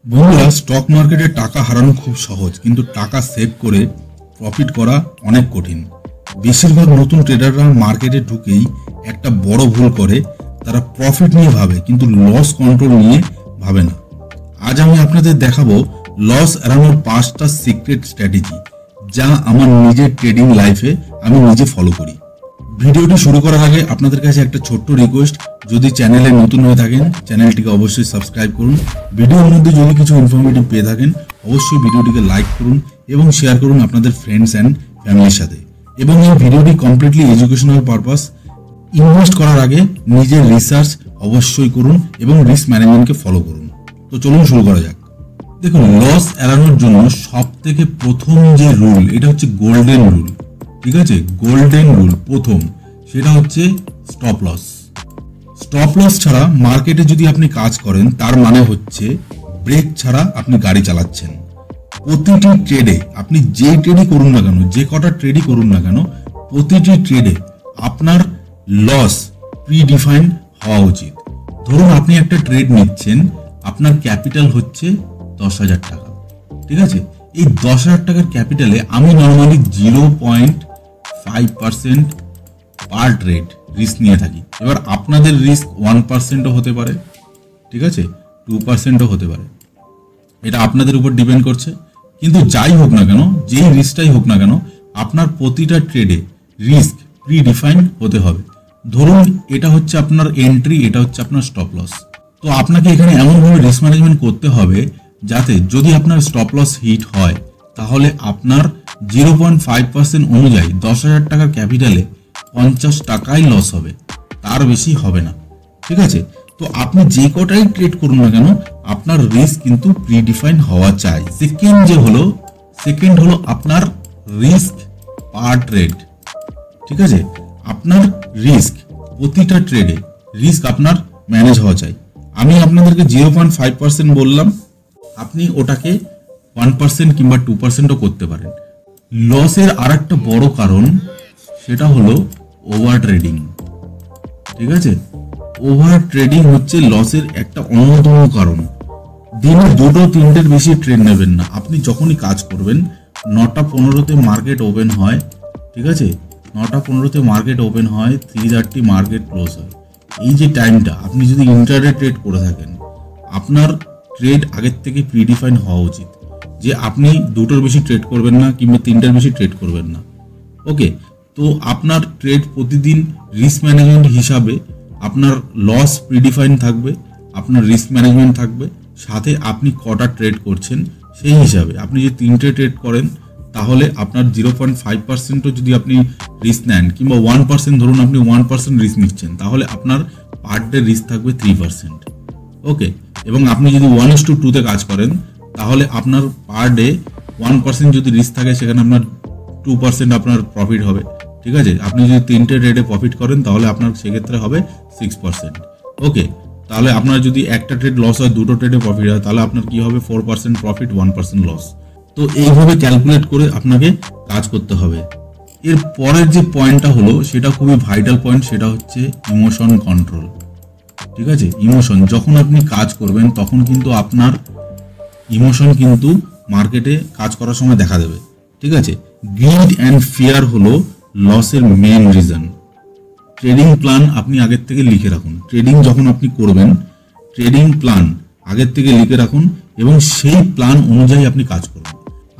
বন্ধুরা, স্টক মার্কেটে টাকা হারানো খুব সহজ, কিন্তু টাকা সেভ করে প্রফিট করা অনেক কঠিন। বেশিরভাগ নতুন ট্রেডাররা মার্কেটে ঢুকেই একটা বড় ভুল করে। তারা প্রফিট নিয়ে ভাবে, কিন্তু লস কন্ট্রোল নিয়ে ভাবে না। আজ আমি আপনাদের দেখাবো লস এড়ানোর 5টা সিক্রেট স্ট্র্যাটেজি, যা আমার নিজের ট্রেডিং লাইফে আমি নিজে ফলো করি। ভিডিওটি শুরু করার আগে আপনাদের কাছে একটা ছোট্ট রিকোয়েস্ট, যদি চ্যানেলে নতুন হয়ে থাকেন চ্যানেলটিকে অবশ্যই সাবস্ক্রাইব করুন। ভিডিওর মধ্যে যদি কিছু ইনফরমেটিভ পেয়ে থাকেন অবশ্যই ভিডিওটিকে লাইক করুন এবং শেয়ার করুন আপনাদের ফ্রেন্ডস অ্যান্ড ফ্যামিলির সাথে। এবং এই ভিডিওটি কমপ্লিটলি এডুকেশনাল পারপাস। ইনভেস্ট করার আগে নিজের রিসার্চ অবশ্যই করুন এবং রিস্ক ম্যানেজমেন্টকে ফলো করুন। তো চলুন শুরু করা যাক। দেখুন, লস এড়ানোর জন্য সব থেকে প্রথম যে রুল, এটা হচ্ছে গোল্ডেন রুল। ঠিক আছে, গোল্ডেন রুল প্রথম, সেটা হচ্ছে স্টপ লস। স্টপ লস ছাড়া মার্কেটে যদি আপনি কাজ করেন, তার মানে হচ্ছে ব্রেক ছাড়া আপনি গাড়ি চালাচ্ছেন। প্রতিটি ট্রেডে আপনি যে ট্রেডই করুন না কেন, যে কটা ট্রেডই করুন না কেন, প্রতিটি ট্রেডে আপনার লস প্রিডিফাইন্ড হওয়া উচিত। ধরুন আপনি একটা ট্রেড নিচ্ছেন, আপনার ক্যাপিটাল হচ্ছে 10,000 টাকা। ঠিক আছে, এই 10,000 টাকার ক্যাপিটালে আমি নর্মালি 0.5% পার ট্রেড রিস্ক নিয়ে থাকি। এবার আপনাদের রিস্ক 1%ও হতে পারে, ঠিক আছে, 2%ও হতে পারে, এটা আপনাদের উপর ডিপেন্ড করছে। কিন্তু যাই হোক না কেন, যেই রিস্কটাই হোক না কেন, আপনার প্রতিটা ট্রেডে রিস্ক প্রিডিফাইন হতে হবে। ধরুন এটা হচ্ছে আপনার এন্ট্রি, এটা হচ্ছে আপনার স্টপ লস। তো আপনাকে এখানে এমনভাবে রিস্ক ম্যানেজমেন্ট করতে হবে যাতে যদি আপনার স্টপ লস হিট হয়, তাহলে আপনার 0.5% অনুযায়ী 10,000 টাকার ক্যাপিটালে 50 টাকাই লস হবে, তার বেশি হবে না। ঠিক আছে, তো আপনি যে কটাই ট্রেড করুন না কেন, আপনার রিস্ক কিন্তু প্রিডিফাইন হওয়া চাই। সেকেন্ড হলো আপনার রিস্ক পার ট্রেড। ঠিক আছে, আপনার রিস্ক প্রতিটা ট্রেডে রিস্ক আপনার ম্যানেজ হওয়া চাই। আমি আপনাদেরকে 0.5% বললাম, আপনি ওটাকে 1% কিংবা 2%ও করতে পারেন। লসের আর একটা বড় কারণ, সেটা হলো ওভার ট্রেডিং। ঠিক আছে, ওভার ট্রেডিং হচ্ছে লসের একটা অন্যতম কারণ। দিনে 2-3টের বেশি ট্রেড নেবেন না। আপনি যখনই কাজ করবেন, 9টা 15-তে মার্কেট ওপেন হয়, ঠিক আছে, 9টা 15-তে মার্কেট ওপেন হয়, 3:30 মার্কেট ক্লোজ হয়। এই যে টাইমটা আপনি যদি ইন্টারডে ট্রেড করে থাকেন, আপনার ট্রেড আগের থেকে প্রিডিফাইন হওয়া উচিত যে আপনি 2টোর বেশি ট্রেড করবেন না কিংবা 3টার বেশি ট্রেড করবেন না। ওকে, তো আপনার ট্রেড প্রতিদিন রিস্ক ম্যানেজমেন্ট হিসাবে আপনার লস প্রিডিফাইন থাকবে, আপনার রিস্ক ম্যানেজমেন্ট থাকবে, সাথে আপনি কটা ট্রেড করছেন সেই হিসাবে। আপনি যদি 3টে ট্রেড করেন, তাহলে আপনার 0.5%ও যদি আপনি রিস্ক নেন, কিংবা 1%, ধরুন আপনি 1% রিস্ক নিচ্ছেন, তাহলে আপনার পার ডে রিস্ক থাকবে 3%। ওকে, এবং আপনি যদি 1:2-তে কাজ করেন, তাহলে আপনার পার ডে 1% যদি রিস্ক থাকে, সেখানে আপনার 2% আপনার প্রফিট হবে। ঠিক আছে, আপনি যদি 3টে ট্রেডে প্রফিট করেন, তাহলে আপনার সেক্ষেত্রে হবে 6%। ওকে, তাহলে আপনার যদি একটা ট্রেড লস হয়, 2টো ট্রেডে প্রফিট হয়, তাহলে আপনার কি হবে? 4% প্রফিট, 1% লস। তো এইভাবে ক্যালকুলেট করে আপনাকে কাজ করতে হবে। এর পরের যে পয়েন্টটা হলো, সেটা খুবই ভাইটাল পয়েন্ট, সেটা হচ্ছে ইমোশন কন্ট্রোল। ঠিক আছে, ইমোশন, যখন আপনি কাজ করবেন তখন কিন্তু আপনার ইমোশন কিন্তু মার্কেটে কাজ করার সময় দেখা দেবে। ঠিক আছে, গ্রিড অ্যান্ড ফিয়ার হলো লসের মেন রিজন। ট্রেডিং প্ল্যান আপনি আগের থেকে লিখে রাখুন। ট্রেডিং যখন আপনি করবেন, ট্রেডিং প্ল্যান আগের থেকে লিখে রাখুন এবং সেই প্ল্যান অনুযায়ী আপনি কাজ করুন।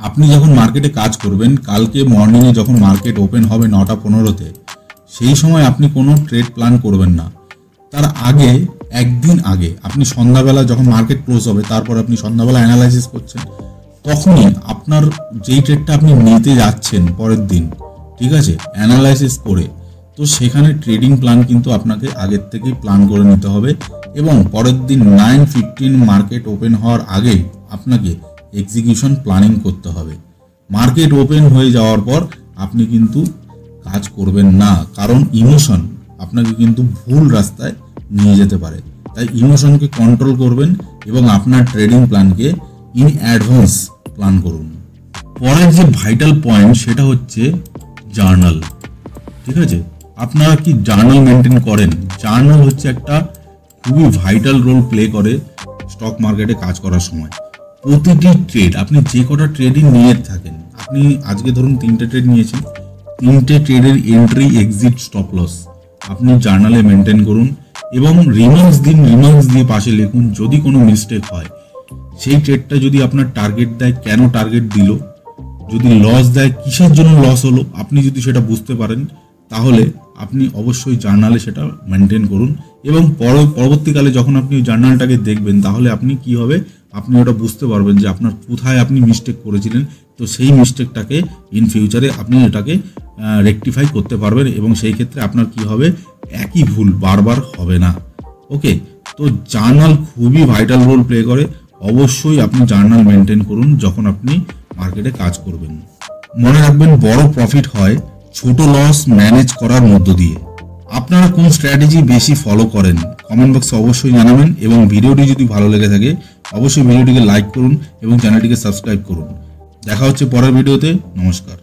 আপনি যখন মার্কেটে কাজ করবেন, কালকে মর্নিংয়ে যখন মার্কেট ওপেন হবে 9টা 15-তে, সেই সময় আপনি কোনো ট্রেড প্ল্যান করবেন না। তার আগে, একদিন আগে, আপনি সন্ধ্যাবেলা যখন মার্কেট ক্লোজ হবে, তারপর আপনি সন্ধ্যাবেলা অ্যানালাইসিস করছেন, তখনই আপনার যেই ট্রেডটা আপনি নিতে যাচ্ছেন পরের দিন, ঠিক আছে, অ্যানালাইসিস করে, তো সেখানে ট্রেডিং প্ল্যান কিন্তু আপনাকে আগের থেকেই প্ল্যান করে নিতে হবে। এবং পরের দিন 9:15 মার্কেট ওপেন হওয়ার আগেই আপনাকে এক্সিকিউশন প্ল্যানিং করতে হবে। মার্কেট ওপেন হয়ে যাওয়ার পর আপনি কিন্তু কাজ করবেন না, কারণ ইমোশন আপনাকে কিন্তু ভুল রাস্তায় নিয়ে যেতে পারে। তাই ইমোশনকে কন্ট্রোল করবেন এবং আপনার ট্রেডিং প্ল্যানকে ইন অ্যাডভান্স প্ল্যান করুন। পরের যে ভাইটাল পয়েন্ট, সেটা হচ্ছে জার্নাল। ঠিক আছে, আপনারা কি জার্নাল মেনটেন করেন? জার্নাল হচ্ছে একটা খুবই ভাইটাল রোল প্লে করে স্টক মার্কেটে কাজ করার সময়। প্রতিটি ট্রেড আপনি যে কটা ট্রেডই নিয়ে থাকেন, আপনি আজকে ধরুন 3টে ট্রেড নিয়েছেন, 3টে ট্রেডের এন্ট্রি, এক্সিট, স্টপ লস আপনি জার্নালে মেনটেন করুন এবং রিমার্কস দিন। রিমার্কস দিয়ে পাশে লিখুন যদি কোনো মিস্টেক হয়, সেই ট্রেডটা যদি আপনার টার্গেট দেয় কেন টার্গেট দিল, যদি লস দেয় কিসের জন্য লস হলো, আপনি যদি সেটা বুঝতে পারেন তাহলে আপনি অবশ্যই জার্নালে সেটা মেনটেন করুন এবং পরবর্তীকালে যখন আপনি জার্নালটাকে দেখবেন তাহলে আপনি কি হবে, আপনি ওটা বুঝতে পারবেন যে আপনার কোথায় আপনি মিস্টেক করেছিলেন। তো সেই মিস্টেকটাকে ইন ফিউচারে আপনি এটাকে রেকটিফাই করতে পারবেন এবং সেই ক্ষেত্রে আপনার কি হবে, একই ভুল বারবার হবে না। ওকে, তো জার্নাল খুবই ভাইটাল রোল প্লে করে। অবশ্যই আপনি জার্নাল মেনটেন করুন যখন আপনি মার্কেটে কাজ করবেন। মনে রাখবেন, বড় প্রফিট হয় ছোট লস ম্যানেজ করার মধ্য দিয়ে। আপনারা কোন স্ট্র্যাটেজি বেশি ফলো করেন কমেন্ট বক্সে অবশ্যই জানাবেন এবং ভিডিওটি যদি ভালো লেগে থাকে অবশ্যই ভিডিওটিকে লাইক করুন এবং চ্যানেলটিকে সাবস্ক্রাইব করুন। দেখা হচ্ছে পরের ভিডিওতে। নমস্কার।